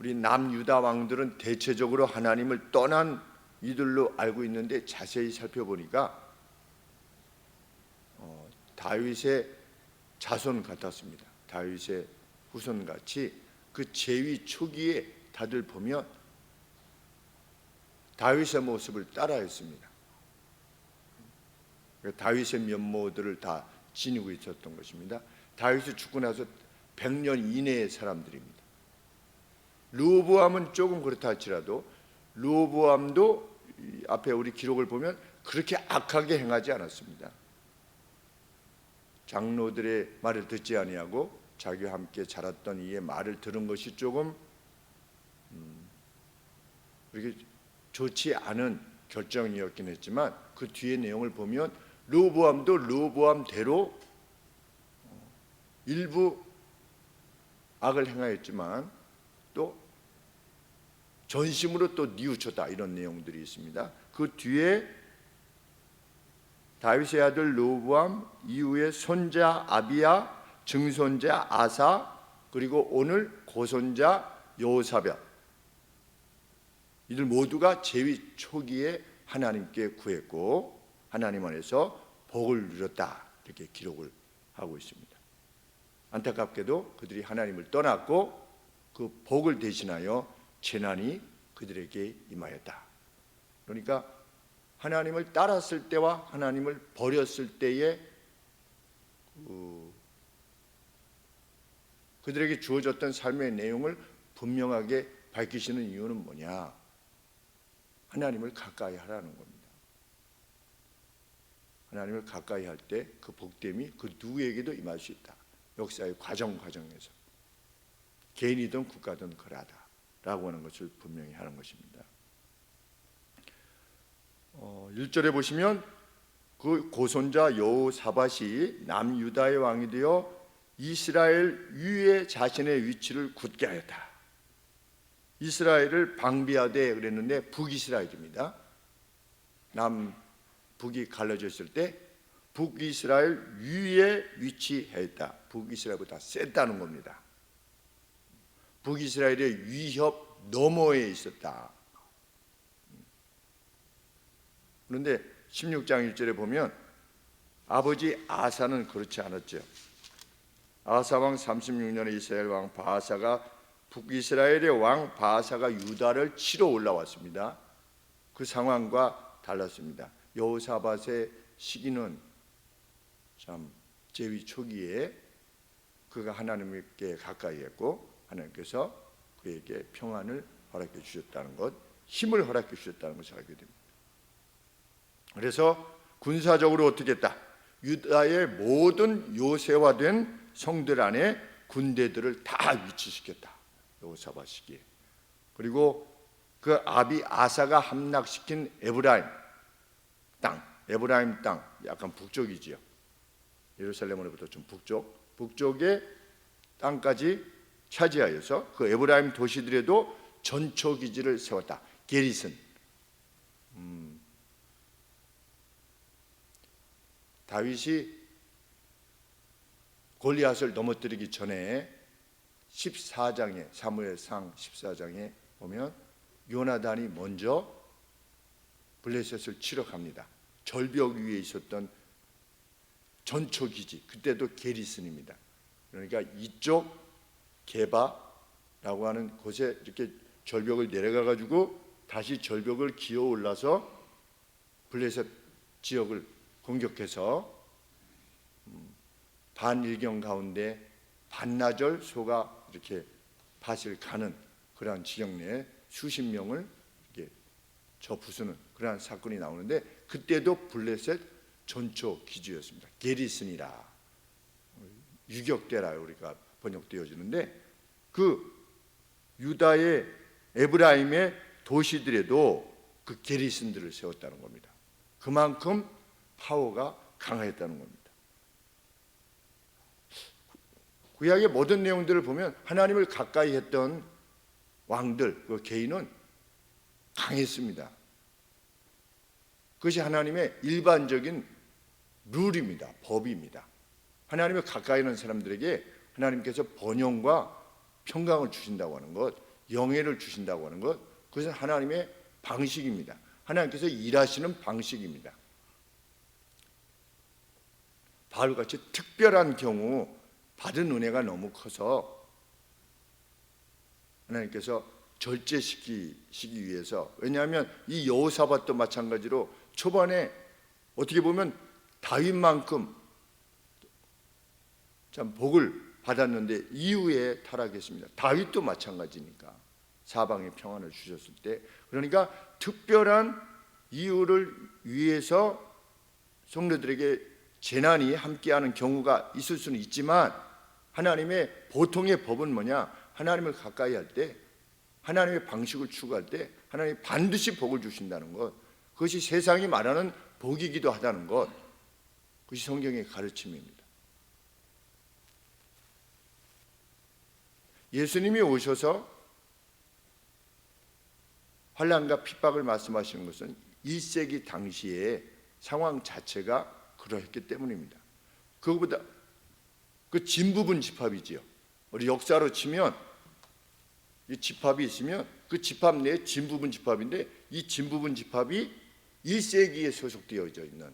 우리 남유다 왕들은 대체적으로 하나님을 떠난 이들로 알고 있는데 자세히 살펴보니까 다윗의 자손 같았습니다. 다윗의 후손같이 그 제위 초기에 다들 보면 다윗의 모습을 따라했습니다. 다윗의 면모들을 다 지니고 있었던 것입니다. 다윗이 죽고 나서 100년 이내의 사람들입니다. 르호보암은 조금 그렇다 할지라도 르호보암도 앞에 우리 기록을 보면 그렇게 악하게 행하지 않았습니다. 장로들의 말을 듣지 아니하고 자기와 함께 자랐던 이의 말을 들은 것이 조금 그렇게 좋지 않은 결정이었긴 했지만 그 뒤의 내용을 보면 르호보암도 르호보암대로 일부 악을 행하였지만 또 전심으로 또 뉘우쳤다, 이런 내용들이 있습니다. 그 뒤에 다윗의 아들 르호보암 이후에 손자 아비야, 증손자 아사, 그리고 오늘 고손자 여호사밧, 이들 모두가 제위 초기에 하나님께 구했고 하나님 안에서 복을 누렸다, 이렇게 기록을 하고 있습니다. 안타깝게도 그들이 하나님을 떠났고 그 복을 대신하여 재난이 그들에게 임하였다. 그러니까 하나님을 따랐을 때와 하나님을 버렸을 때의 그들에게 주어졌던 삶의 내용을 분명하게 밝히시는 이유는 뭐냐? 하나님을 가까이 하라는 겁니다. 하나님을 가까이 할 때 그 복됨이 그 누구에게도 임할 수 있다. 역사의 과정에서 개인이든 국가든 그러하다라고 하는 것을 분명히 하는 것입니다. 1절에 보시면 그 고손자 여호사밧이 남유다의 왕이 되어 이스라엘 위에 자신의 위치를 굳게 하였다. 이스라엘을 방비하되 그랬는데 북이스라엘입니다. 남북이 갈라져 있을 때 북이스라엘 위에 위치했다. 북이스라엘보다 셌다는 겁니다. 북이스라엘의 위협 너머에 있었다. 그런데 16장 1절에 보면 아버지 아사는 그렇지 않았죠. 아사왕 36년에 이스라엘 왕 바아사가 북이스라엘의 왕 바아사가 유다를 치러 올라왔습니다. 그 상황과 달랐습니다. 여호사밧의 시기는 참 제위 초기에 그가 하나님께 가까이 했고 하나님께서 그에게 평안을 허락해 주셨다는 것, 힘을 허락해 주셨다는 것을 알게 됩니다. 그래서 군사적으로 어떻게 했다? 유다의 모든 요새화된 성들 안에 군대들을 다 위치시켰다. 여호사밧 시기에. 그리고 그 아비 아사가 함락시킨 에브라임 땅, 약간 북쪽이지요. 예루살렘으로부터 좀 북쪽의 땅까지 차지하여서 그 에브라임 도시들에도 전초 기지를 세웠다. 게리슨. 다윗이 골리앗을 넘어뜨리기 전에 14장에 사무엘상 14장에 보면 요나단이 먼저 블레셋을 치러 갑니다. 절벽 위에 있었던 전초 기지, 그때도 게리슨입니다. 그러니까 이쪽 게바라고 하는 곳에 이렇게 절벽을 내려가 가지고 다시 절벽을 기어 올라서 블레셋 지역을 공격해서 반일경 가운데 반나절 소가 이렇게 밭을 가는 그러한 지역 내에 수십 명을 이렇게 부수는 그러한 사건이 나오는데 그때도 블레셋 전초 기지였습니다. 게리슨이라 유격대라 우리가 번역되어지는데 그 유다의 에브라임의 도시들에도 그 게리슨들을 세웠다는 겁니다. 그만큼 파워가 강했다는 겁니다. 구약의 모든 내용들을 보면 하나님을 가까이 했던 왕들, 그 개인은 강했습니다. 그것이 하나님의 일반적인 룰입니다. 법입니다. 하나님을 가까이 하는 사람들에게 하나님께서 번영과 평강을 주신다고 하는 것, 영예를 주신다고 하는 것, 그것은 하나님의 방식입니다. 하나님께서 일하시는 방식입니다. 바울같이 특별한 경우 받은 은혜가 너무 커서 하나님께서 절제시키시기 위해서, 왜냐하면 이 여호사밧도 마찬가지로 초반에 어떻게 보면 다윗만큼 참 복을 받았는데 이후에 타락했습니다. 다윗도 마찬가지니까 사방에 평안을 주셨을 때, 그러니까 특별한 이유를 위해서 성도들에게 재난이 함께하는 경우가 있을 수는 있지만, 하나님의 보통의 법은 뭐냐? 하나님을 가까이 할 때, 하나님의 방식을 추구할 때 하나님이 반드시 복을 주신다는 것, 그것이 세상이 말하는 복이기도 하다는 것, 그것이 성경의 가르침입니다. 예수님이 오셔서 환난과 핍박을 말씀하시는 것은 1세기 당시의 상황 자체가 그러했기 때문입니다. 그것보다 그 진부분 집합이지요. 우리 역사로 치면 이 집합이 있으면 그 집합 내에 진부분 집합인데, 이 진부분 집합이 1세기에 소속되어져 있는,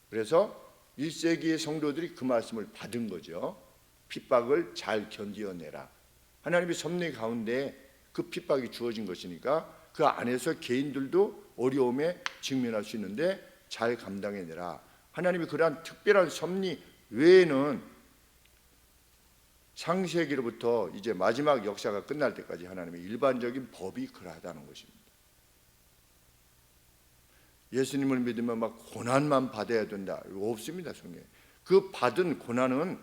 그래서 1세기의 성도들이 그 말씀을 받은 거죠. 핍박을 잘 견디어내라. 하나님의 섭리 가운데 그 핍박이 주어진 것이니까 그 안에서 개인들도 어려움에 직면할 수 있는데 잘 감당해내라. 하나님이 그러한 특별한 섭리 외에는 창세기로부터 이제 마지막 역사가 끝날 때까지 하나님의 일반적인 법이 그러하다는 것입니다. 예수님을 믿으면 막 고난만 받아야 된다, 이거 없습니다. 성경에 그 받은 고난은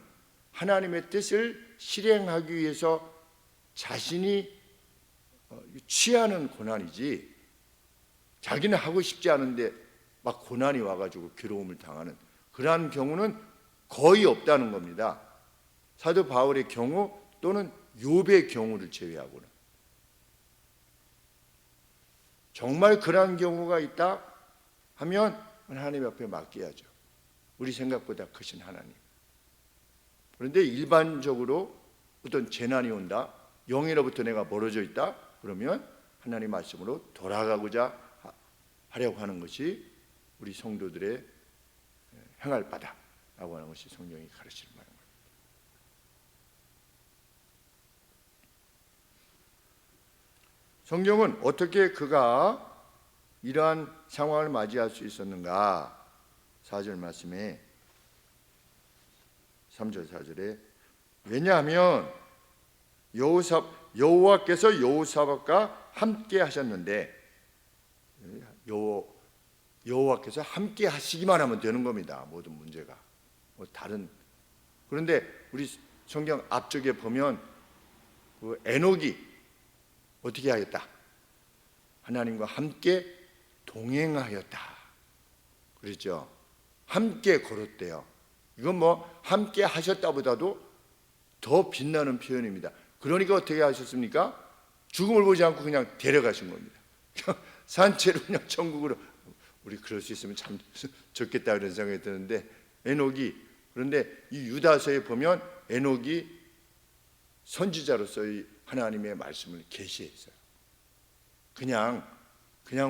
하나님의 뜻을 실행하기 위해서 자신이 취하는 고난이지, 자기는 하고 싶지 않은데 막 고난이 와가지고 괴로움을 당하는 그러한 경우는 거의 없다는 겁니다. 사도 바울의 경우 또는 욥의 경우를 제외하고는. 정말 그러한 경우가 있다 하면 하나님 앞에 맡겨야죠. 우리 생각보다 크신 하나님. 그런데 일반적으로 어떤 재난이 온다, 영예로부터 내가 멀어져 있다 그러면 하나님 말씀으로 돌아가고자 하려고 하는 것이 우리 성도들의 행할 바다라고 하는 것이 성경이 가르치는 바입니다. 성경은 어떻게 그가 이러한 상황을 맞이할 수 있었는가? 4절 말씀에 3절 4절에 왜냐하면 여호와께서 여호사밧과 함께 하셨는데, 여호와께서 함께 하시기만 하면 되는 겁니다. 모든 문제가 다른. 그런데 우리 성경 앞쪽에 보면 그 에녹이 어떻게 하였다? 하나님과 함께 동행하였다. 그렇죠? 함께 걸었대요. 이건 뭐 함께 하셨다보다도 더 빛나는 표현입니다. 그러니까 어떻게 하셨습니까? 죽음을 보지 않고 그냥 데려가신 겁니다. 산채로 그냥 천국으로. 우리 그럴 수 있으면 참 좋겠다 그런 생각이 드는데, 에녹이, 그런데 이 유다서에 보면 에녹이 선지자로서의 하나님의 말씀을 계시했어요. 그냥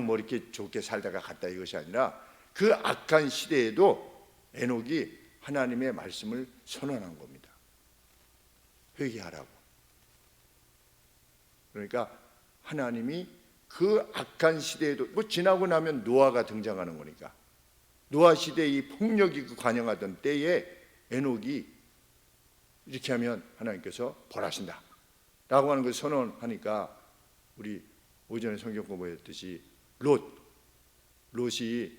뭐 이렇게 좋게 살다가 갔다 이것이 아니라 그 악한 시대에도 에녹이 하나님의 말씀을 선언한 겁니다. 회개하라고. 그러니까 하나님이 그 악한 시대에도, 뭐 지나고 나면 노아가 등장하는 거니까, 노아 시대의 폭력이 그 관영하던 때에 에녹이 이렇게 하면 하나님께서 벌하신다 라고 하는 것을 선언하니까, 우리 오전에 성경 공부했듯이 롯이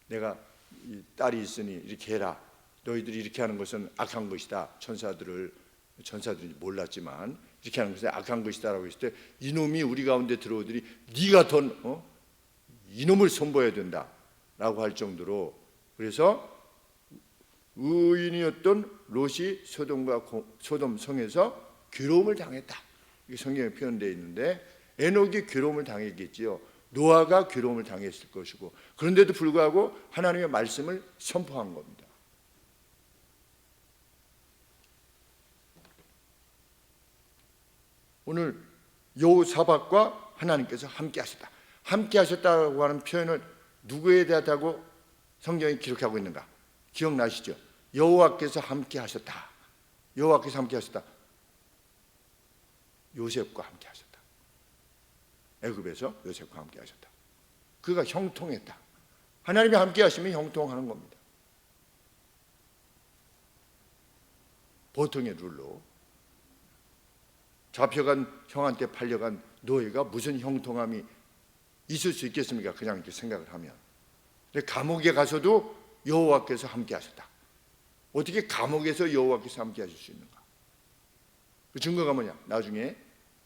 내가 이 딸이 있으니 이렇게 해라, 너희들이 이렇게 하는 것은 악한 것이다, 천사들이 몰랐지만 이렇게 하는 것은 악한 것이다 라고 했을 때, 이놈이 우리 가운데 들어오더니 네가 더 이놈을 선보여야 된다 라고 할 정도로, 그래서 의인이었던 롯이 소돔 성에서 괴로움을 당했다, 이게 성경에 표현되어 있는데, 에녹이 괴로움을 당했겠지요. 노아가 괴로움을 당했을 것이고, 그런데도 불구하고 하나님의 말씀을 선포한 겁니다. 오늘 여호사밧과 하나님께서 함께 하셨다. 함께 하셨다고 하는 표현을 누구에 대하다고 성경이 기록하고 있는가? 기억나시죠? 여호와께서 함께 하셨다. 여호와께서 함께 하셨다. 요셉과 함께 하셨다. 애굽에서 요셉과 함께 하셨다. 그가 형통했다. 하나님이 함께 하시면 형통하는 겁니다. 보통의 룰로 잡혀간 형한테 팔려간 노예가 무슨 형통함이 있을 수 있겠습니까? 그냥 이렇게 생각을 하면. 근데 감옥에 가서도 여호와께서 함께 하셨다. 어떻게 감옥에서 여호와께서 함께 하실 수 있는가? 그 증거가 뭐냐? 나중에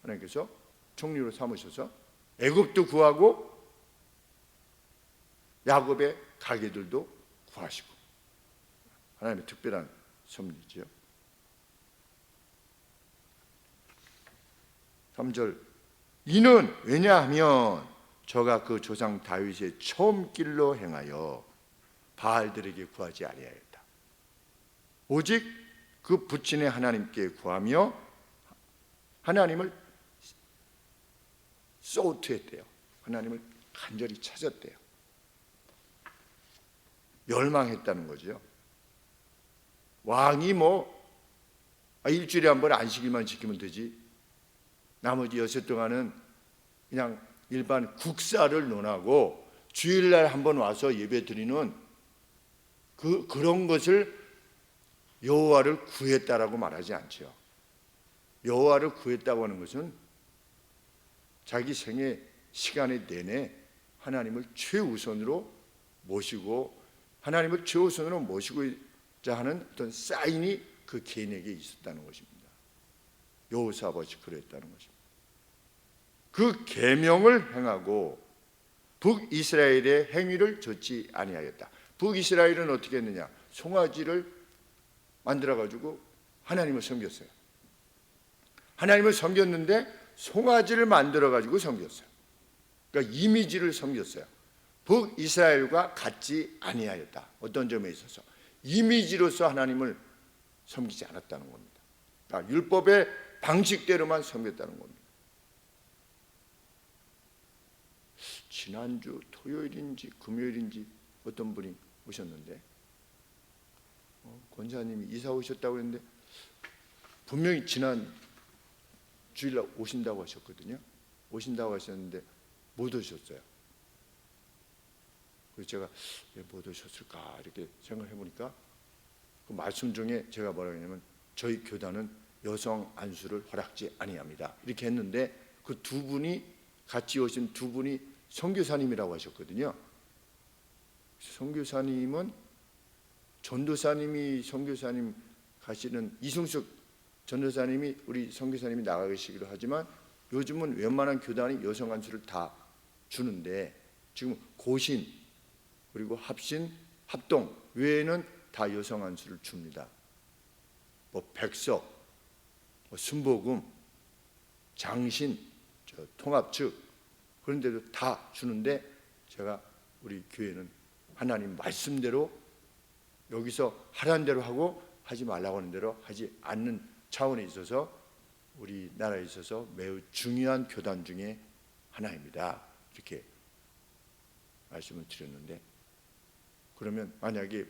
하나님께서 총리로 삼으셔서 애굽도 구하고 야곱의 가게들도 구하시고, 하나님의 특별한 섭리지요. 3절, 이는 왜냐하면 저가 그 조상 다윗의 처음 길로 행하여 바알들에게 구하지 아니하였다. 오직 그 부친의 하나님께 구하며 하나님을 소우트했대요. 하나님을 간절히 찾았대요. 열망했다는 거죠. 왕이 일주일에 한 번 안식일만 지키면 되지, 나머지 6 동안은 그냥 일반 국사를 논하고 주일날 한 번 와서 예배 드리는 그런 것을 여호와를 구했다라고 말하지 않죠. 여호와를 구했다고 하는 것은 자기 생애 시간의 내내 하나님을 최우선으로 모시고, 하나님을 최우선으로 모시고자 하는 어떤 사인이 그 개인에게 있었다는 것입니다. 여호사밧이 그랬다는 것입니다. 그 계명을 행하고 북이스라엘의 행위를 좇지 아니하였다. 북이스라엘은 어떻게 했느냐? 송아지를 만들어 가지고 하나님을 섬겼어요. 하나님을 섬겼는데 송아지를 만들어 가지고 섬겼어요. 그러니까 이미지를 섬겼어요. 북이스라엘과 같지 아니하였다. 어떤 점에 있어서 이미지로서 하나님을 섬기지 않았다는 겁니다. 그러니까 율법의 방식대로만 섬겼다는 겁니다. 지난주 토요일인지 금요일인지 어떤 분이 오셨는데 권사님이 이사 오셨다고 했는데 분명히 지난 주일날 오신다고 하셨거든요. 오신다고 하셨는데 못 오셨어요. 그래서 제가 왜 못 오셨을까 이렇게 생각해 보니까 그 말씀 중에 제가 뭐라고 했냐면 저희 교단은 여성 안수를 허락지 아니합니다 이렇게 했는데, 그 두 분이 같이 오신 두 분이 선교사님이라고 하셨거든요. 선교사님은 전도사님이 선교사님 가시는 이승숙 전도사님이 우리 선교사님이 나가 계시기로 하지만 요즘은 웬만한 교단이 여성 안수를 다 주는데 지금 고신 그리고 합신, 합동 외에는 다 여성 안수를 줍니다. 백석, 순복음, 장신, 통합 측 그런 데도 다 주는데 제가 우리 교회는 하나님 말씀대로 여기서 하라는 대로 하고 하지 말라고 하는 대로 하지 않는 차원에 있어서 우리나라에 있어서 매우 중요한 교단 중에 하나입니다. 이렇게 말씀을 드렸는데, 그러면 만약에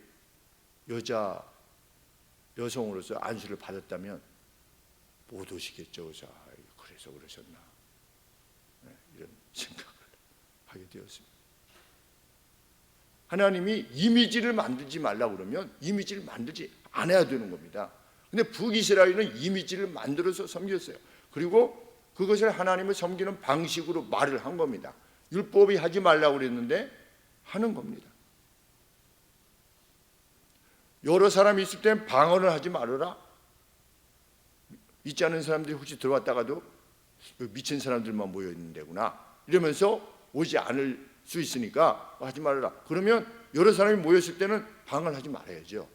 여성으로서 안수를 받았다면 못 오시겠죠. 그래서 그러셨나 이런 생각을 하게 되었습니다. 하나님이 이미지를 만들지 말라고 그러면 이미지를 만들지 않아야 되는 겁니다. 근데 북이스라엘은 이미지를 만들어서 섬겼어요. 그리고 그것을 하나님을 섬기는 방식으로 말을 한 겁니다. 율법이 하지 말라고 그랬는데 하는 겁니다. 여러 사람이 있을 땐 방언을 하지 말아라. 믿지 않는 사람들이 혹시 들어왔다가도 미친 사람들만 모여 있는 데구나 이러면서 오지 않을 수 있으니까 하지 말아라. 그러면 여러 사람이 모였을 때는 방언을 하지 말아야죠.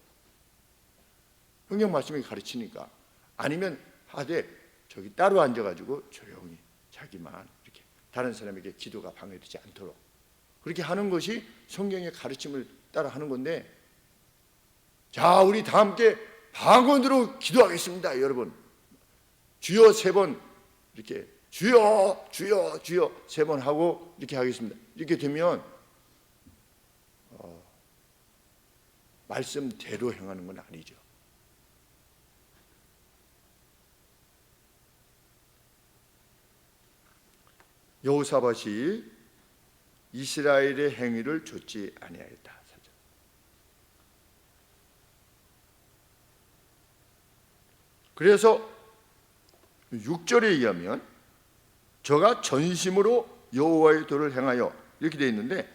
성경 말씀이 가르치니까. 아니면 하되 저기 따로 앉아가지고 조용히 자기만 이렇게 다른 사람에게 기도가 방해되지 않도록 그렇게 하는 것이 성경의 가르침을 따라 하는 건데, 자 우리 다 함께 방언으로 기도하겠습니다. 여러분 주여 3번 이렇게 주여 주여 주여 3번 하고 이렇게 하겠습니다. 이렇게 되면 말씀대로 행하는 건 아니죠. 여호사밧이 이스라엘의 행위를 좇지 아니하였다. 그래서 6절에 의하면 저가 전심으로 여호와의 도를 행하여 이렇게 되어 있는데,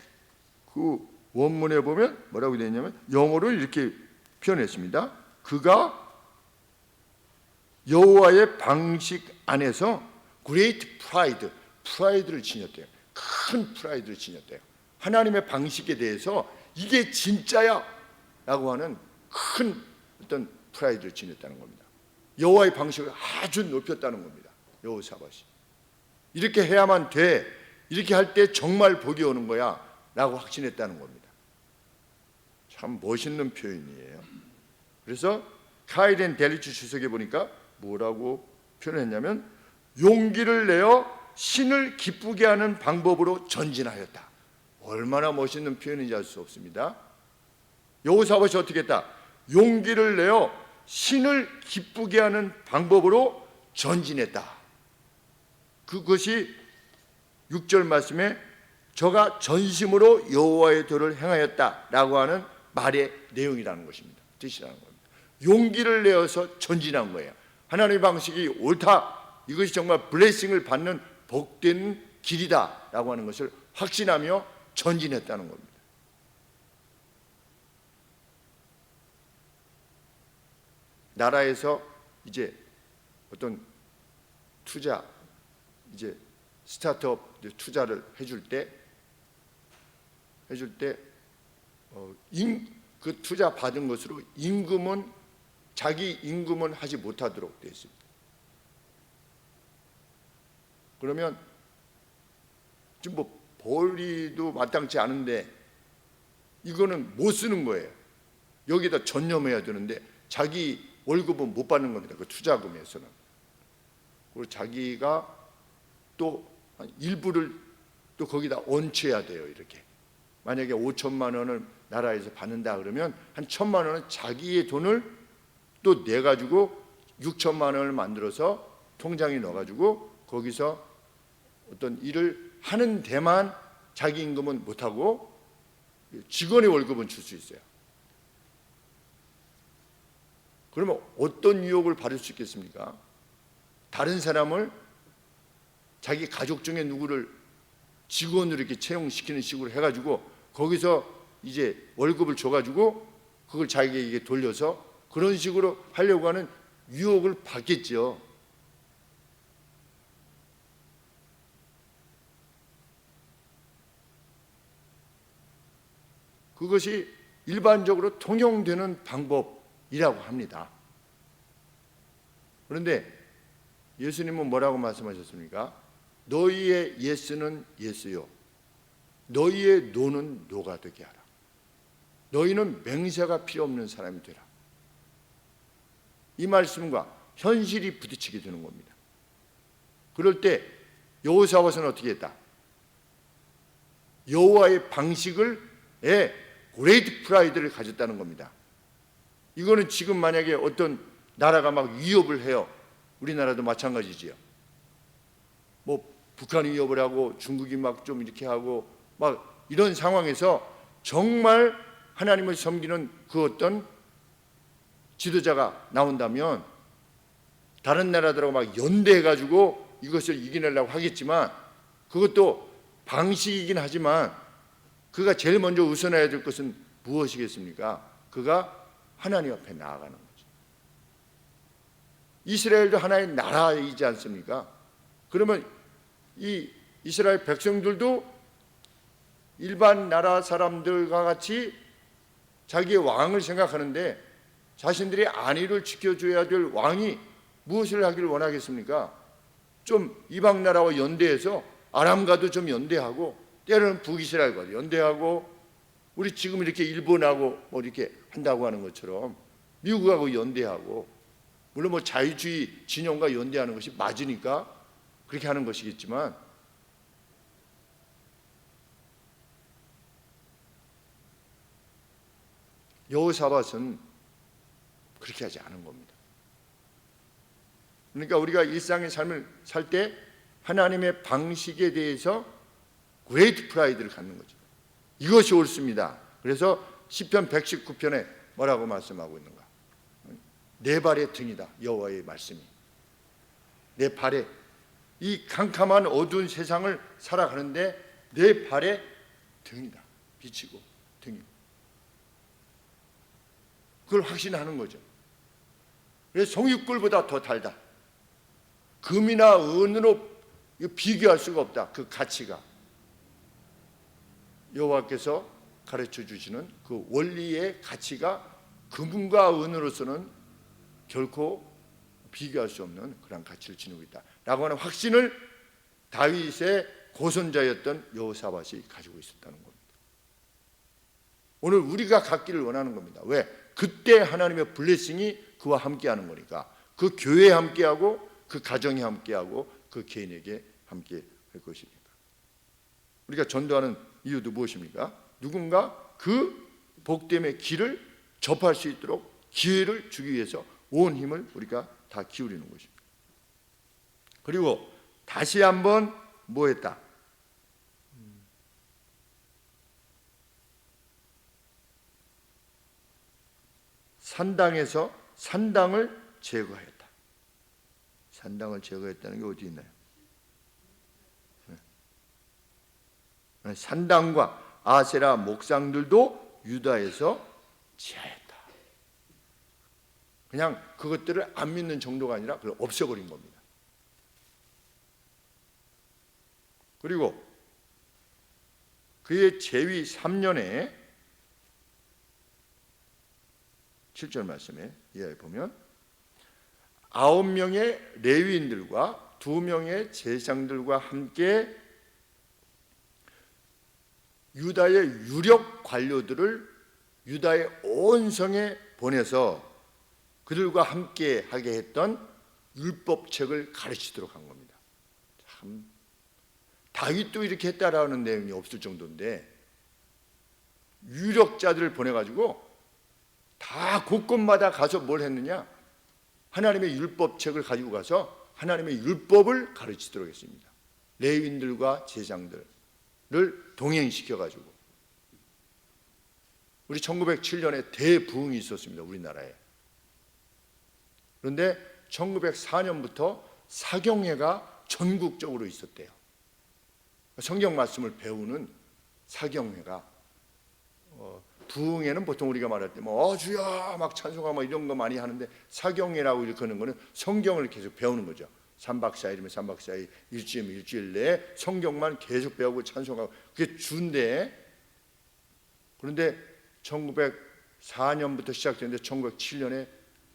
그 원문에 보면 뭐라고 되어 있냐면 영어로 이렇게 표현했습니다. 그가 여호와의 방식 안에서 great pride, 프라이드를 지녔대요. 큰 프라이드를 지녔대요. 하나님의 방식에 대해서 이게 진짜야 라고 하는 큰 어떤 프라이드를 지녔다는 겁니다. 여호와의 방식을 아주 높였다는 겁니다. 여호사밧이 이렇게 해야만 돼, 이렇게 할 때 정말 복이 오는 거야 라고 확신했다는 겁니다. 참 멋있는 표현이에요. 그래서 카이렌 델리츠 주석에 보니까 뭐라고 표현했냐면 용기를 내어 신을 기쁘게 하는 방법으로 전진하였다. 얼마나 멋있는 표현인지 알 수 없습니다. 여호사밧이 어떻게 했다? 용기를 내어 신을 기쁘게 하는 방법으로 전진했다. 그것이 6절 말씀에 저가 전심으로 여호와의 도를 행하였다라고 하는 말의 내용이라는 것입니다. 뜻이라는 겁니다. 용기를 내어서 전진한 거예요. 하나님의 방식이 옳다, 이것이 정말 블레싱을 받는 복된 길이다라고 하는 것을 확신하며 전진했다는 겁니다. 나라에서 이제 어떤 투자, 이제 스타트업 투자를 해줄 때 그 투자 받은 것으로 자기 임금은 하지 못하도록 되어 있습니다. 그러면 지금 뭐 벌이도 마땅치 않은데 이거는 못 쓰는 거예요. 여기다 전념해야 되는데 자기 월급은 못 받는 겁니다. 그 투자금에서는. 그리고 자기가 또 일부를 또 거기다 얹혀야 돼요. 이렇게 만약에 5천만 원을 나라에서 받는다 그러면 한 1,000만 원은 자기의 돈을 또 내가지고 6천만 원을 만들어서 통장에 넣어가지고 거기서 어떤 일을 하는 데만 자기 임금은 못하고 직원의 월급은 줄 수 있어요. 그러면 어떤 유혹을 받을 수 있겠습니까? 다른 사람을 자기 가족 중에 누구를 직원으로 이렇게 채용시키는 식으로 해가지고 거기서 이제 월급을 줘가지고 그걸 자기에게 돌려서 그런 식으로 하려고 하는 유혹을 받겠죠. 그것이 일반적으로 통용되는 방법이라고 합니다. 그런데 예수님은 뭐라고 말씀하셨습니까? 너희의 예스는 예스요, 너희의 노는 노가 되게 하라. 너희는 맹세가 필요 없는 사람이 되라. 이 말씀과 현실이 부딪히게 되는 겁니다. 그럴 때 여호사밧은 어떻게 했다? 여호와의 방식을 그레이트 프라이드를 가졌다는 겁니다. 이거는 지금 만약에 어떤 나라가 막 위협을 해요. 우리나라도 마찬가지지요. 뭐 북한이 위협을 하고 중국이 막 좀 이렇게 하고 막 이런 상황에서 정말 하나님을 섬기는 그 어떤 지도자가 나온다면 다른 나라들하고 막 연대해가지고 이것을 이겨내려고 하겠지만 그것도 방식이긴 하지만 그가 제일 먼저 우선해야 될 것은 무엇이겠습니까? 그가 하나님 앞에 나아가는 거죠. 이스라엘도 하나의 나라이지 않습니까? 그러면 이 이스라엘 백성들도 일반 나라 사람들과 같이 자기의 왕을 생각하는데 자신들의 안위를 지켜줘야 될 왕이 무엇을 하기를 원하겠습니까? 좀 이방 나라와 연대해서 아람과도 좀 연대하고 때로는 북이스라엘과 연대하고 우리 지금 이렇게 일본하고 뭐 이렇게 한다고 하는 것처럼 미국하고 연대하고 물론 뭐 자유주의 진영과 연대하는 것이 맞으니까 그렇게 하는 것이겠지만 여호사밧은 그렇게 하지 않은 겁니다. 그러니까 우리가 일상의 삶을 살 때 하나님의 방식에 대해서 그레이트 프라이드를 갖는 거죠. 이것이 옳습니다. 그래서 시편 119편에 뭐라고 말씀하고 있는가? 내 발의 등이다, 여호와의 말씀이. 내 발에, 이 캄캄한 어두운 세상을 살아가는데 내 발의 등이다, 비치고 등이고. 그걸 확신하는 거죠. 그래서 송이꿀보다 더 달다. 금이나 은으로 비교할 수가 없다. 그 가치가 여호와께서 가르쳐 주시는 그 원리의 가치가 금과 은으로서는 결코 비교할 수 없는 그런 가치를 지니고 있다 라고 하는 확신을 다윗의 고손자였던 여호사밧이 가지고 있었다는 겁니다. 오늘 우리가 갖기를 원하는 겁니다. 왜? 그때 하나님의 블레싱이 그와 함께하는 거니까. 그 교회에 함께하고 그 가정에 함께하고 그 개인에게 함께할 것입니다. 우리가 전도하는 이유도 무엇입니까? 누군가 그 복됨의 길을 접할 수 있도록 기회를 주기 위해서 온 힘을 우리가 다 기울이는 것입니다. 그리고 다시 한번 뭐 했다? 산당에서 산당을 제거했다. 산당을 제거했다는 게 어디 있나요? 산당과 아세라 목상들도 유다에서 제하였다. 그냥 그것들을 안 믿는 정도가 아니라 그걸 없애버린 겁니다. 그리고 그의 재위 3년에 7절 말씀에 이하에 보면 9명의 레위인들과 2명의 제사장들과 함께 유다의 유력 관료들을 유다의 온 성에 보내서 그들과 함께 하게 했던 율법책을 가르치도록 한 겁니다. 참 다윗도 이렇게 했다라는 내용이 없을 정도인데 유력자들을 보내가지고 다 곳곳마다 가서 뭘 했느냐? 하나님의 율법책을 가지고 가서 하나님의 율법을 가르치도록 했습니다. 레위인들과 제사장들을 동행시켜가지고. 우리 1907년에 대부흥이 있었습니다. 우리나라에. 그런데 1904년부터 사경회가 전국적으로 있었대요. 성경 말씀을 배우는 사경회가 부흥회는 보통 우리가 말할 때 주야 막 찬송하고 막 이런 거 많이 하는데 사경회라고 이렇게 하는 거는 성경을 계속 배우는 거죠. 3박 4일이면 3박 4일, 일주일이면 일주일 내에 성경만 계속 배우고 찬송하고 그게 주인데, 그런데 1904년부터 시작됐는데 1907년에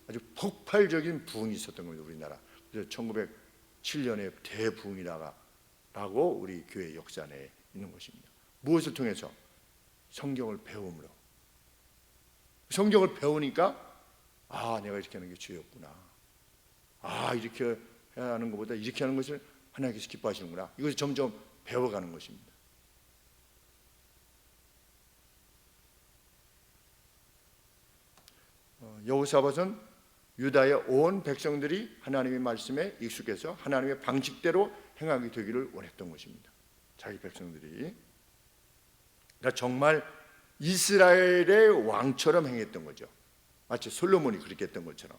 아주 폭발적인 부흥이 있었던 겁니다. 우리나라. 그래서 1907년에 대부흥이라고 우리 교회 역사 내에 있는 것입니다. 무엇을 통해서? 성경을 배움으로. 성경을 배우니까 내가 이렇게 하는 게 죄였구나. 이렇게 해야 하는 것보다 이렇게 하는 것을 하나님께서 기뻐하시는구나. 이것을 점점 배워가는 것입니다. 여호사밧은 유다의 온 백성들이 하나님의 말씀에 익숙해서 하나님의 방식대로 행하게 되기를 원했던 것입니다. 자기 백성들이. 그러니까 정말 이스라엘의 왕처럼 행했던 거죠. 마치 솔로몬이 그렇게 했던 것처럼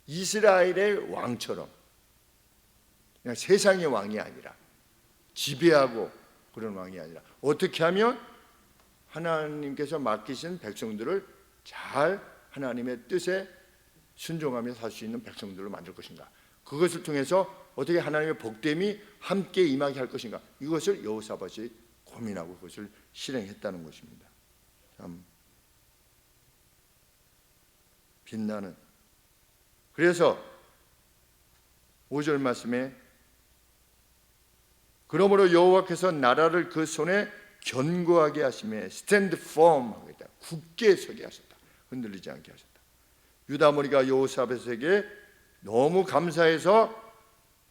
이스라엘의 왕처럼, 그냥 세상의 왕이 아니라 지배하고 그런 왕이 아니라 어떻게 하면 하나님께서 맡기신 백성들을 잘 하나님의 뜻에 순종하며 살 수 있는 백성들로 만들 것인가, 그것을 통해서 어떻게 하나님의 복됨이 함께 임하게 할 것인가, 이것을 여호사밧이 고민하고 그것을 실행했다는 것입니다. 참 빛나는. 그래서 5절 말씀에 그러므로 여호와께서 나라를 그 손에 견고하게 하심에 stand firm 하겠다. 굳게 서게 하셨다. 흔들리지 않게 하셨다. 유다 머리가 여호사밧에게 너무 감사해서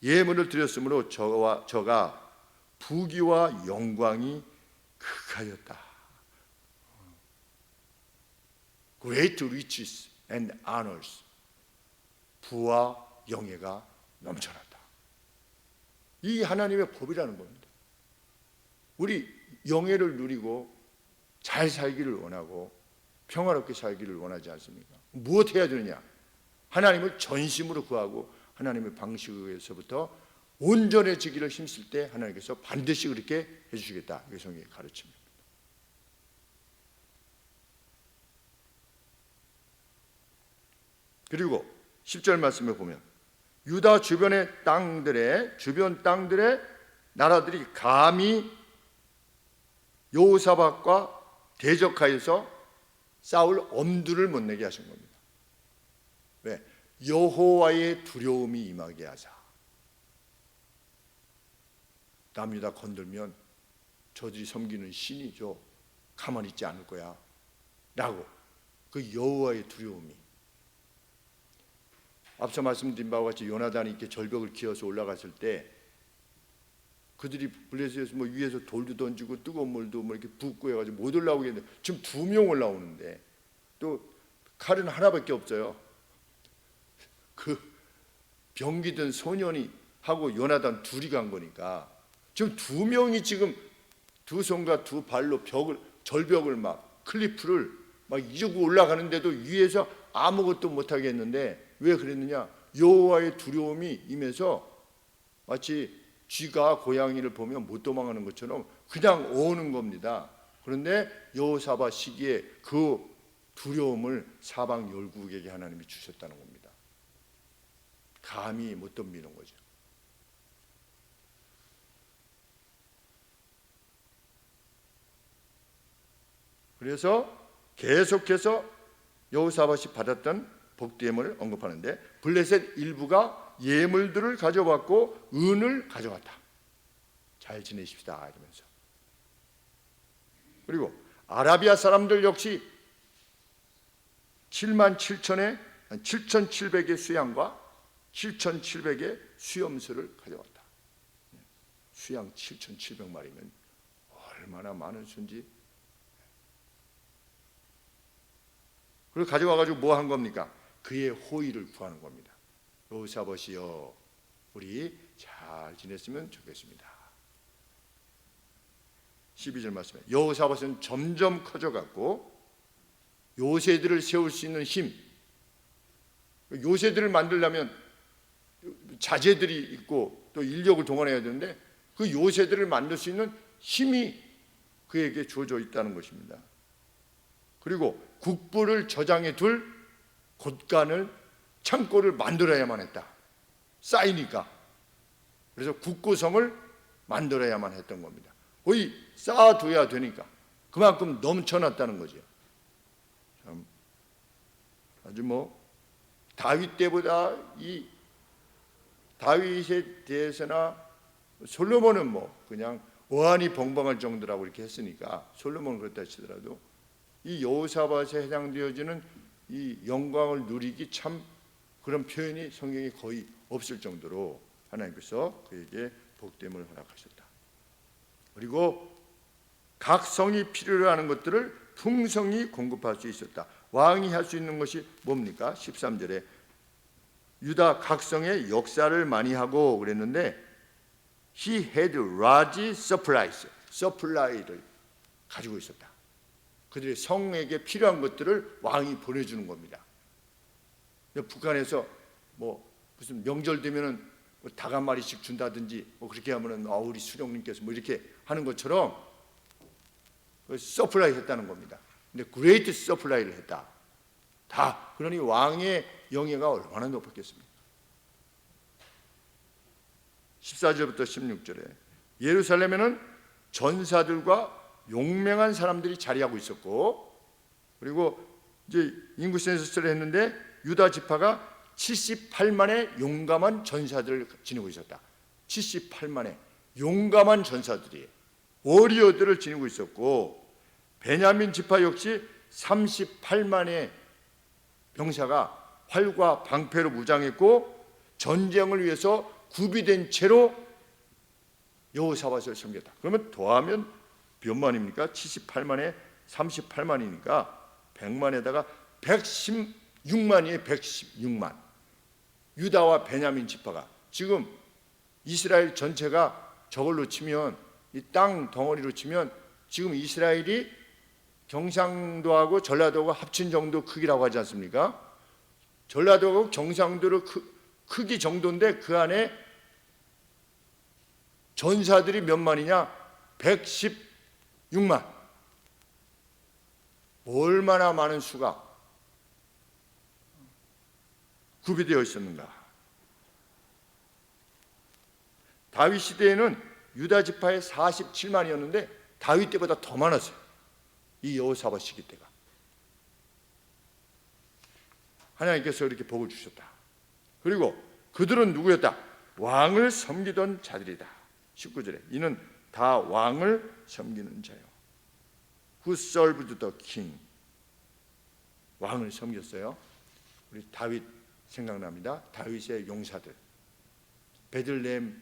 예물을 드렸으므로 저가 부귀와 영광이 극하였다. Great riches and honors. 부와 영예가 넘쳐났다. 이 하나님의 법이라는 겁니다. 우리 영예를 누리고 잘 살기를 원하고 평화롭게 살기를 원하지 않습니까? 무엇 해야 되느냐? 하나님을 전심으로 구하고 하나님의 방식에서부터 온전해지기를 힘쓸 때 하나님께서 반드시 그렇게 해주시겠다. 이게 성경의 가르침입니다. 그리고 10절 말씀에 보면 유다 주변 땅들의 나라들이 감히 여호사밧과 대적하여서 싸울 엄두를 못 내게 하신 겁니다. 왜? 여호와의 두려움이 임하게 하자. 남유다 건들면 저들이 섬기는 신이죠. 가만히 있지 않을 거야 라고 그 여호와의 두려움이, 앞서 말씀드린 바와 같이 요나단이 이렇게 절벽을 기어서 올라갔을 때 그들이 블레셋에서 뭐 위에서 돌도 던지고 뜨거운 물도 뭐 이렇게 붓고 해가지고 못 올라오게 했는데 지금 2명 올라오는데 또 칼은 하나밖에 없어요. 그 병기든 소년이 하고 요나단 둘이 간 거니까 지금 2명이 지금 두 손과 두 발로 절벽을 막 클리프를 막 이주고 올라가는데도 위에서 아무것도 못하게 했는데 왜 그랬느냐? 여호와의 두려움이 임해서 마치 쥐가 고양이를 보면 못 도망가는 것처럼 그냥 오는 겁니다. 그런데 여호사밧 시기에 그 두려움을 사방 열국에게 하나님이 주셨다는 겁니다. 감히 못 덤비는 거죠. 그래서 계속해서 여호사밧이 받았던 복되임을 언급하는데 블레셋 일부가 예물들을 가져왔고 은을 가져왔다. 잘 지내십시다 이러면서. 그리고 아라비아 사람들 역시 7,700의 수양과 7,700의 수염소를 가져왔다. 수양 7,700마리면 얼마나 많은 수인지. 그리고 가져와가지고 뭐 한 겁니까? 그의 호의를 구하는 겁니다. 여호사밧이여, 우리 잘 지냈으면 좋겠습니다. 12절 말씀에 여호사밧은 점점 커져갔고 요새들을 세울 수 있는 힘, 요새들을 만들려면 자재들이 있고 또 인력을 동원해야 되는데 그 요새들을 만들 수 있는 힘이 그에게 주어져 있다는 것입니다. 그리고 국부를 저장해 둘 곳간을, 창고를 만들어야만 했다. 쌓이니까. 그래서 국고성을 만들어야만 했던 겁니다. 거의 쌓아둬야 되니까 그만큼 넘쳐났다는 거죠. 참 아주 뭐 다윗 때보다 이 다윗에 대해서나 솔로몬은 뭐 그냥 어안이 벙벙할 정도라고 이렇게 했으니까 솔로몬은 그렇다 치더라도 이 여호사밧에 해당되어지는 이 영광을 누리기 참 그런 표현이 성경에 거의 없을 정도로 하나님께서 그에게 복됨을 허락하셨다. 그리고 각 성이 필요로 하는 것들을 풍성히 공급할 수 있었다. 왕이 할 수 있는 것이 뭡니까? 13절에 유다 각 성의 역사를 많이 하고 그랬는데 He had large supplies, 서플라이를 가지고 있었다. 그들의 성에게 필요한 것들을 왕이 보내주는 겁니다. 북한에서 뭐 무슨 명절 되면은 닭 한 마리씩 준다든지 뭐 그렇게 하면은 우리 수령님께서 뭐 이렇게 하는 것처럼 서플라이 했다는 겁니다. 근데 그레이트 서플라이를 했다. 다 그러니 왕의 영예가 얼마나 높았겠습니까? 14절부터 16절에 예루살렘에는 전사들과 용맹한 사람들이 자리하고 있었고, 그리고 이제 인구 센서스를 했는데 유다 지파가 78만의 용감한 전사들을 지니고 있었다. 78만의 용감한 전사들이 워리어들을 지니고 있었고, 베냐민 지파 역시 38만의 병사가 활과 방패로 무장했고 전쟁을 위해서 구비된 채로 여호사밧을 섬겼다. 그러면 더하면 몇 만입니까? 78만에 38만이니까 100만에다가 116만이에요. 116만. 유다와 베냐민 지파가 지금 이스라엘 전체가 저걸로 치면, 이 땅 덩어리로 치면 지금 이스라엘이 경상도하고 전라도하고 합친 정도 크기라고 하지 않습니까? 전라도하고 경상도로 크기 정도인데 그 안에 전사들이 몇 만이냐? 116만. 얼마나 많은 수가 구비되어 있었는가. 다윗 시대에는 유다 지파의 47만이었는데 다윗 때보다 더 많았어요. 이 여호사밧 시기 때가. 하나님께서 이렇게 복을 주셨다. 그리고 그들은 누구였다? 왕을 섬기던 자들이다. 19절에 이는 다 왕을 섬기는 자요. Who served the king? 왕을 섬겼어요. 우리 다윗 생각납니다. 다윗의 용사들. 베들레헴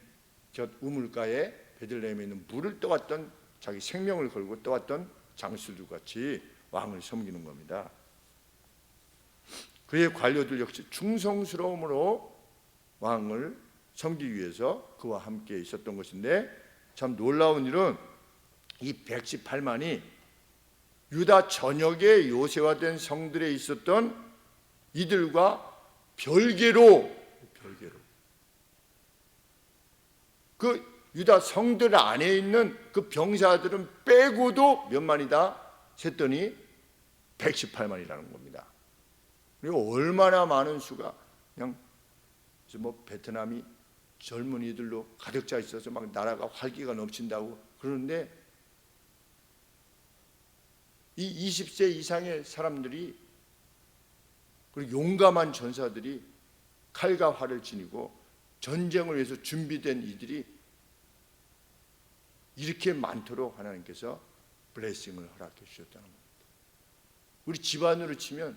곁 우물가에 베들레헴에 있는 물을 떠왔던, 자기 생명을 걸고 떠왔던 장수들 같이 왕을 섬기는 겁니다. 그의 관료들 역시 충성스러움으로 왕을 섬기기 위해서 그와 함께 있었던 것인데, 참 놀라운 일은 이 118만이 유다 전역에 요새화된 성들에 있었던 이들과 별개로 그 유다 성들 안에 있는 그 병사들은 빼고도 몇 만이다 셌더니 118만이라는 겁니다. 그리고 얼마나 많은 수가 그냥 뭐 베트남이 젊은이들로 가득 차 있어서 막 나라가 활기가 넘친다고 그러는데, 이 20세 이상의 사람들이, 그리고 용감한 전사들이 칼과 활을 지니고 전쟁을 위해서 준비된 이들이 이렇게 많도록 하나님께서 블레싱을 허락해 주셨다는 겁니다. 우리 집안으로 치면,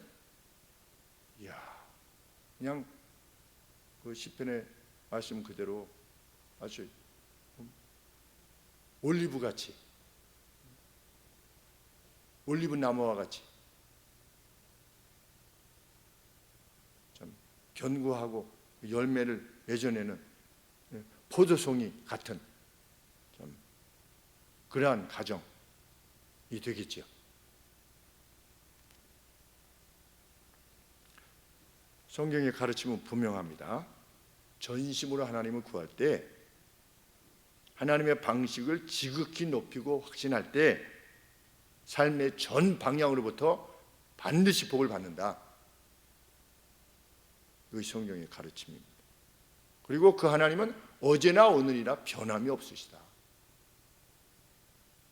이야, 그냥 그 시편의 말씀 그대로 아주 올리브 같이, 올리브 나무와 같이 참 견고하고 열매를 맺어내는 포도송이 같은 참 그러한 가정이 되겠지요. 성경의 가르침은 분명합니다. 전심으로 하나님을 구할 때, 하나님의 방식을 지극히 높이고 확신할 때 삶의 전 방향으로부터 반드시 복을 받는다. 이것이 성경의 가르침입니다. 그리고 그 하나님은 어제나 오늘이나 변함이 없으시다.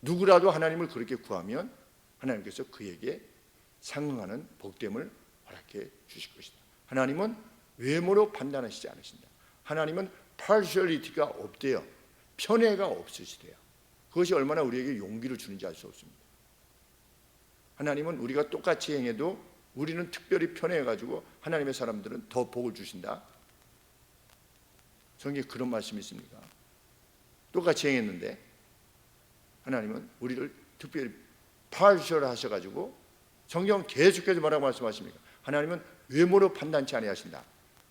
누구라도 하나님을 그렇게 구하면 하나님께서 그에게 상응하는 복됨을 허락해 주실 것이다. 하나님은 외모로 판단하시지 않으신다. 하나님은 partiality가 없대요. 편애가 없으시대요. 그것이 얼마나 우리에게 용기를 주는지 알 수 없습니다. 하나님은 우리가 똑같이 행해도 우리는 특별히 편애해가지고 하나님의 사람들은 더 복을 주신다. 성경에 그런 말씀이 있습니까? 똑같이 행했는데 하나님은 우리를 특별히 partial 하셔가지고, 성경은 계속해서 뭐라고 말씀하십니까? 하나님은 외모로 판단치 아니하신다.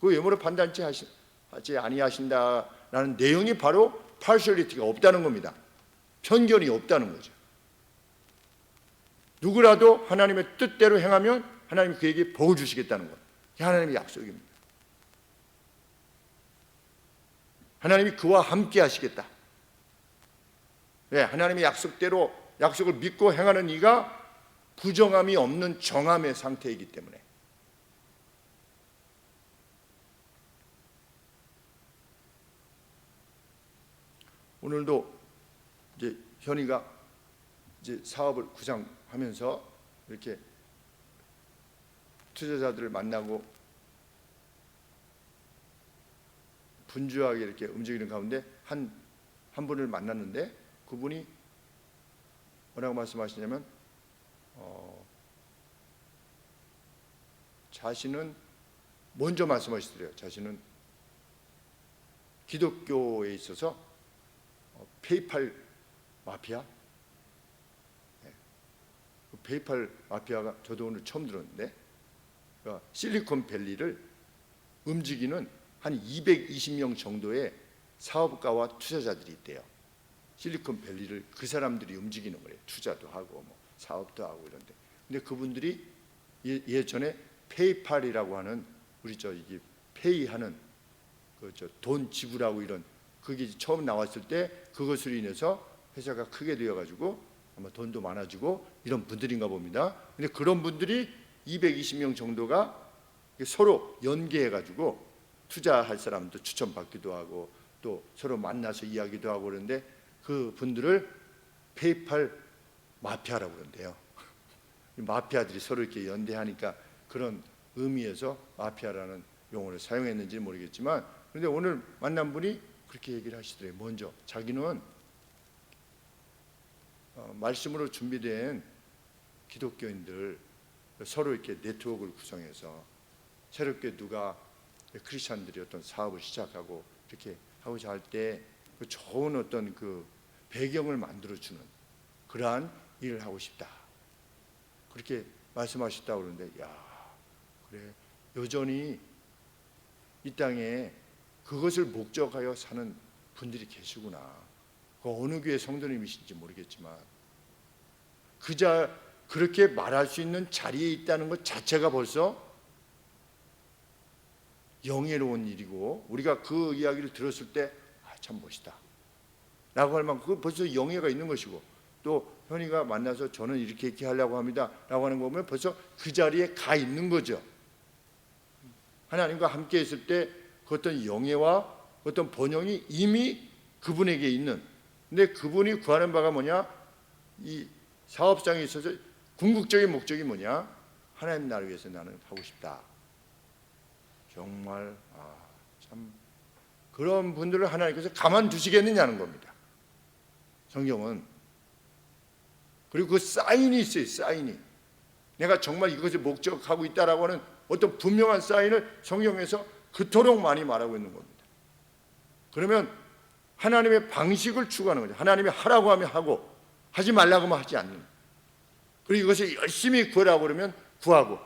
그 외모로 판단치 하지 아니하신다라는 내용이 바로 partiality가 없다는 겁니다. 편견이 없다는 거죠. 누구라도 하나님의 뜻대로 행하면 하나님이 그에게 복을 주시겠다는 것. 이게 하나님의 약속입니다. 하나님이 그와 함께 하시겠다. 네, 하나님의 약속대로, 약속을 믿고 행하는 이가 부정함이 없는 정함의 상태이기 때문에. 오늘도 이제 현이가 이제 사업을 구상하면서 이렇게 투자자들을 만나고 분주하게 이렇게 움직이는 가운데 한 분을 만났는데, 그분이 뭐라고 말씀하시냐면 자신은 먼저 말씀하시더래요. 자신은 기독교에 있어서 페이팔 마피아, 페이팔 마피아가 저도 오늘 처음 들었는데, 그러니까 실리콘밸리를 움직이는 한 220명 정도의 사업가와 투자자들이 있대요. 실리콘밸리를 그 사람들이 움직이는 거예요. 투자도 하고 뭐 사업도 하고 이런데. 근데 그분들이 예전에 페이팔이라고 하는 우리 이게 페이하는 돈 지불하고 이런 그게 처음 나왔을 때 그것으로 인해서 회사가 크게 되어가지고 아마 돈도 많아지고 이런 분들인가 봅니다. 근데 그런 분들이 220명 정도가 서로 연계해가지고 투자할 사람도 추천받기도 하고 또 서로 만나서 이야기도 하고 그러는데 그 분들을 페이팔 마피아라고 그러는데요. 마피아들이 서로 이렇게 연대하니까 그런 의미에서 마피아라는 용어를 사용했는지 모르겠지만, 그런데 오늘 만난 분이 그렇게 얘기를 하시더래요. 먼저 자기는 말씀으로 준비된 기독교인들 서로 이렇게 네트워크를 구성해서 새롭게 누가 크리스찬들이 어떤 사업을 시작하고 이렇게 하고자 할 때 그 좋은 어떤 그 배경을 만들어주는 그러한 일을 하고 싶다, 그렇게 말씀하셨다고 그러는데, 야, 그래, 여전히 이 땅에 그것을 목적하여 사는 분들이 계시구나. 그 어느 교회 성도님이신지 모르겠지만 그렇게 말할 수 있는 자리에 있다는 것 자체가 벌써 영예로운 일이고, 우리가 그 이야기를 들었을 때 참 멋있다 라고 할 만큼 벌써 영예가 있는 것이고, 또 현이가 만나서 저는 이렇게 하려고 합니다 라고 하는 거 보면 벌써 그 자리에 가 있는 거죠. 하나님과 함께 있을 때 그 어떤 영예와 어떤 번영이 이미 그분에게 있는, 근데 그분이 구하는 바가 뭐냐, 이 사업장에 있어서 궁극적인 목적이 뭐냐, 하나님 나라를 위해서 나는 하고 싶다. 정말 참 그런 분들을 하나님께서 가만두시겠느냐는 겁니다, 성경은. 그리고 그 사인이 있어요. 사인이 내가 정말 이것을 목적하고 있다라고 하는 어떤 분명한 사인을 성경에서 그토록 많이 말하고 있는 겁니다. 그러면 하나님의 방식을 추구하는 거죠. 하나님이 하라고 하면 하고 하지 말라고 하면 하지 않는, 그리고 이것을 열심히 구하라고 그러면 구하고,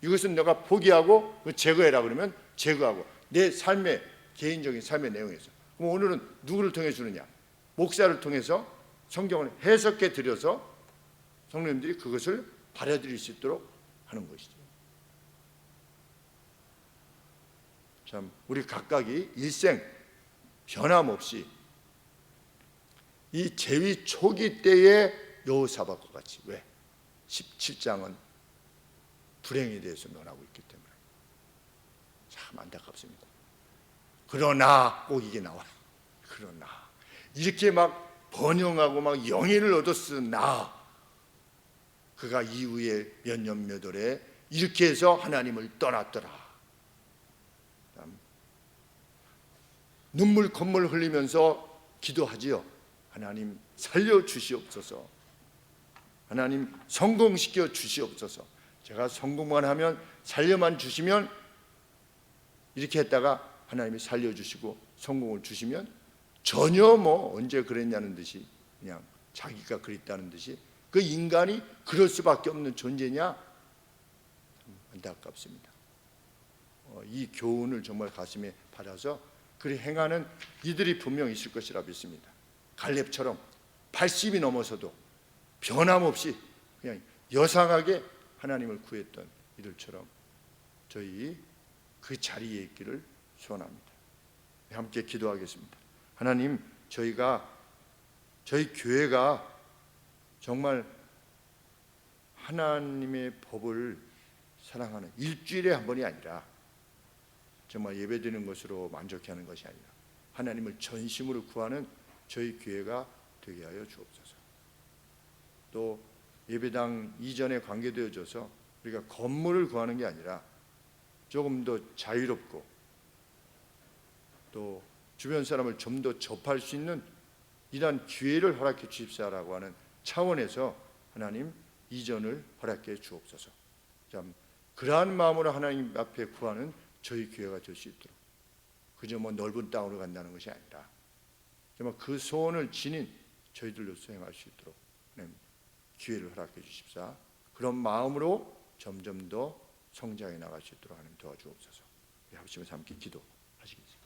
이것은 내가 포기하고 제거해라 그러면 제거하고, 내 삶의 개인적인 삶의 내용에서. 그럼 오늘은 누구를 통해 주느냐, 목사를 통해서 성경을 해석해 드려서 성도님들이 그것을 받아들일 수 있도록 하는 것이죠. 참 우리 각각이 일생 변함없이 이 제위 초기 때의 여호사밧과 같이, 왜? 17장은 불행에 대해서 논하고 있기 때문에 참 안타깝습니다. 그러나 꼭 이게 나와요. 그러나 이렇게 막 번영하고 막 영예를 얻었으나 그가 이후에 몇 년 몇 월에 이렇게 해서 하나님을 떠났더라. 눈물 콧물 흘리면서 기도하지요. 하나님 살려주시옵소서, 하나님 성공시켜 주시옵소서. 제가 성공만 하면, 살려만 주시면, 이렇게 했다가 하나님이 살려주시고 성공을 주시면 전혀 뭐 언제 그랬냐는 듯이, 그냥 자기가 그랬다는 듯이 그 인간이 그럴 수밖에 없는 존재냐, 안타깝습니다. 이 교훈을 정말 가슴에 받아서 그리 행하는 이들이 분명 있을 것이라 믿습니다. 갈렙처럼 80이 넘어서도 변함없이 그냥 여상하게 하나님을 구했던 이들처럼 저희 그 자리에 있기를 소원합니다. 함께 기도하겠습니다. 하나님, 저희 교회가 정말 하나님의 법을 사랑하는, 일주일에 한 번이 아니라 정말 예배드리는 것으로 만족해하는 것이 아니라 하나님을 전심으로 구하는 저희 교회가 되게 하여 주옵소서. 또 예배당 이전에 관계되어져서 우리가 건물을 구하는 게 아니라 조금 더 자유롭고 또 주변 사람을 좀 더 접할 수 있는 이러한 기회를 허락해 주십사라고 하는 차원에서 하나님 이전을 허락해 주옵소서. 참 그러한 마음으로 하나님 앞에 구하는 저희 교회가 될 수 있도록, 그저 뭐 넓은 땅으로 간다는 것이 아니라 정말 그 소원을 지닌 저희들로 수행할 수 있도록 기회를 허락해 주십사. 그런 마음으로 점점 더 성장해 나갈 수 있도록 하나님 도와주옵소서. 합심해서 함께 기도하시겠습니다.